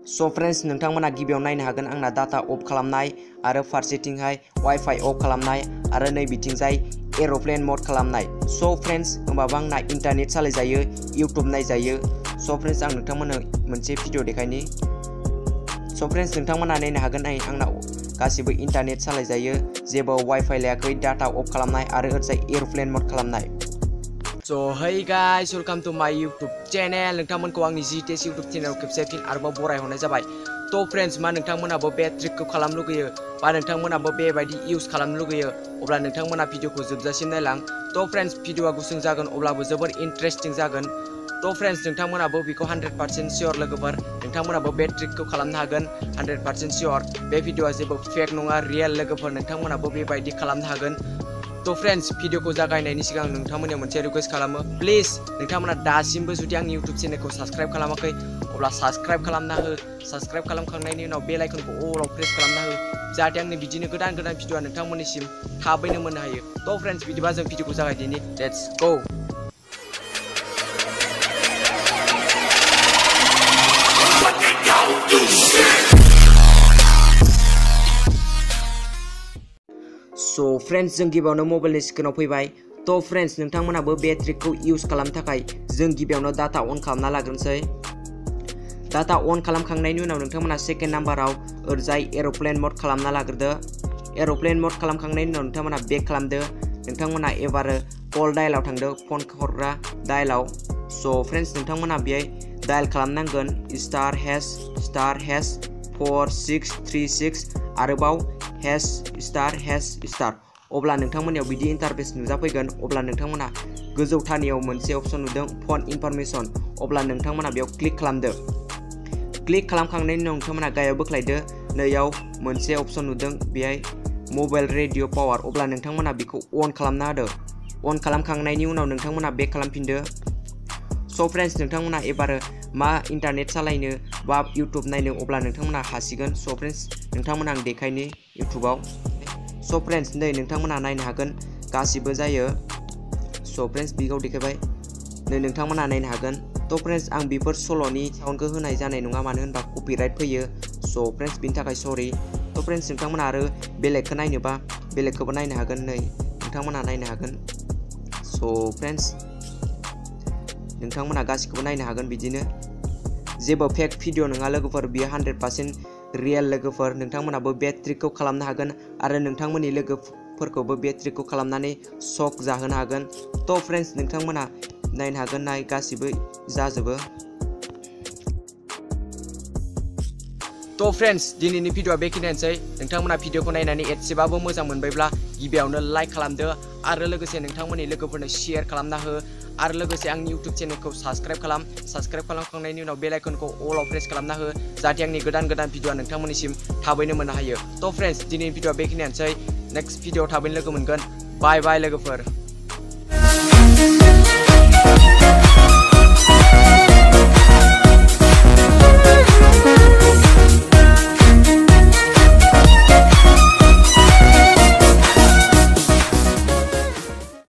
So friends नोंथांमोना गिबियाव नायनो हागोन आंना डाटा अफ खालामनाय आरो फारसेथिंहाय वाइफाइ अफ खालामनाय आरो नै बिथिंजाय एर'प्लेन मड खालामनाय। सो फ्रेंड्स होमबाबो आंना इन्टारनेट सालायजायो, इउट्युब नायजायो। सो फ्रेंड्स आं नोंथांमोननो मोनसे भिडिअ देखायनि। सो फ्रेंड्स नोंथांमोना नायनो हागोन आंना गासिबो इन्टारनेट सालायजायो, जेबो वाइफाइ लायाखै, डाटा अफ खालामनाय आरो ओरैजाय एर'प्लेन मड खालामनाय। So hey guys welcome to my YouTube channel. नोंथांमोनखौ आंनि जीटेस यूट्यूब चैनल खेबसे फिन आरोबाव बरायहरनाय जाबाय। तो फ्रेंड्स मा नोंथांमोनाबो बे ट्रिकखौ खालामनो लुगैयो बा नोंथांमोनाबो बेबायदि इउज खालामनो लुगैयो अब्ला नोंथांमोना भिडिअखौ जोबजासिम नायलां। तो फ्रेंड्स भिडिअआ गुसुं जागोन अब्लाबो जोबोर इन्टारेस्टिं जागोन। तो फ्रेंड्स नोंथांमोनाबो बेखौ 100% सियर लोगोफोर, नोंथांमोनाबो बे ट्रिकखौ खालामनो हागोन 100% सियर। बे भिडिअआ जेबो फेक नङा, रियेल लोगोफोर, नोंथांमोनाबो बेबायदि खालामनो हागोन। तो फ्रेंड्स भिडिअखौ जागायनायनि सिगां नोंथांमोननियाव मोनसे रिक्वेस्ट खालामो, प्लिज नोंथांमोना दासिमबो जुदि आंनि यूट्यूब चैनलखौ साबस्क्राइब खालामाखै अब्ला साबस्क्राइब खालामना हो। साबस्क्राइब खालामखांनायनि उनाव बेल आइकनखौ अलाव प्रेस खालामना हो, जाहाथे आंनि बिदिनो गोदान गोदान भिडिअआ नोंथांमोननिसिम थाबैनो मोननो हायो। तो फ्रेंड्स बिदिबा जों भिडिअखौ जागायदिनि, लेट्स गो। सो फ्रेंड्स जों गिबियावनो मबाइलनि स्क्रिनाव फैबाय। तो फ्रेंड्स नोंथांमोनाबो बे ट्रिकखौ इउज खालामनो थाखाय जों गिबियावनो डाटा अन खालामना लाग्रोनोसै। डाटा अन खालामखांनायनि उनाव नोंथांमोना सेकेन्ड नाम्बाराव ओरैजाय एर'प्लेन मड खालामना लाग्रोदो। एर'प्लेन मड खालामखांनायनि उनाव नोंथांमोना बेक खालामदो। नोंथांमोना एबारो कल डायलाव थांदो, फन हरग्रा डायलाव। सो फ्रेंड्स नोंथांमोना बेहाय डायल खालामनांगोन *##4636 आरोबाव ###। अब्ला नोंथांमोननियाव बिदि इन्टारफेस नुजाफैगोन। अब्ला नोंथांमोना गोजौथारनियाव मोनसे अपसन नुदों फन इनफरमेशन, अब्ला नोंथांमोना बेयाव क्लिक खालामदो। क्लिक खालामखांनायनि उनाव नोंथांमोना गाहायाव बोख्लायदो, नैयाव मोनसे अपसन नुदों बेहाय मबाइल रेडिअ पावार, अब्ला नोंथांमोना बेखौ अन खालामना होदो। अन खालामखांनायनि उनाव नोंथांमोना बेक खालामफिनदो। सो फ्रेंड्स नोंथांमोना एबारो मा इन्टारनेट सालायनो बा इउट्युब नायनो अब्ला नोंथांमोना हासिगोन। सो फ्रेंड्स नोंथांमोना आं देखायनि इउट्युबाव। सो फ्रेंड्स नै नोंथांमोना नायनो हागोन गासिबो जायो। सो फ्रेंड्स बिगाव देखायबाय, नै नोंथांमोना नायनो हागोन। तो फ्रेंड्स आं बेफोर सल'नि साउन्डखौ होनाय जानाय नङा, मानो होनबा कपिराइट फैयो। सो फ्रेंड्स बिनि थाखाय सरि। तो फ्रेंड्स नोंथांमोना आरो बेलेगखौ नायनोबा बेलेगखौबो नायनो हागोन, नै नोंथांमोना नायनो हागोन। सो फ्रेंड्स नोंथांमोना गासिखौबो नायनो हागोन। बिदिनो जेबो फेक भिडिअ नङा लोगोफोर, बियो 100% रियेल लोगोफोर। नोंथांमोनाबो बे ट्रिकखौ खालामनो हागोन आरो नोंथांमोननि लोगोफोरखौबो बे ट्रिकखौ खालामनानै शक जाहोनो हागोन। तो फ्रेंड्स नोंथांमोना नायनो हागोन, नाय गासिबो जाजोबो। तो फ्रेंड्स दिनैनि भिडिअआ बेखिनियानोसै। नोंथांमोना भिडिअखौ नायनानै एसेबाबो मोजां मोनबायब्ला गिबियावनो लाइक खालामदो आरो लोगोसे नोंथांमोननि लोगोफोरनो शेयार खालामना हो आरो लोगोसे आंनि इउट्युब चैनलखौ साबस्क्राइब खालाम। साबस्क्राइब खालामखांनायनि उनाव बेल आइकनखौ अलाव प्रेस खालामना हो, जाहाथे आंनि गोदान गोदान भिडिअआ नोंथांमोननिसिम थाबैनो मोननो हायो। तो फ्रेंड्स दिनैनि भिडिअआ बेखिनियानोसै। नेक्स्ट भिडिअआव थाबैनो लोगो मोनगोन। बाय बाय लोगोफोर।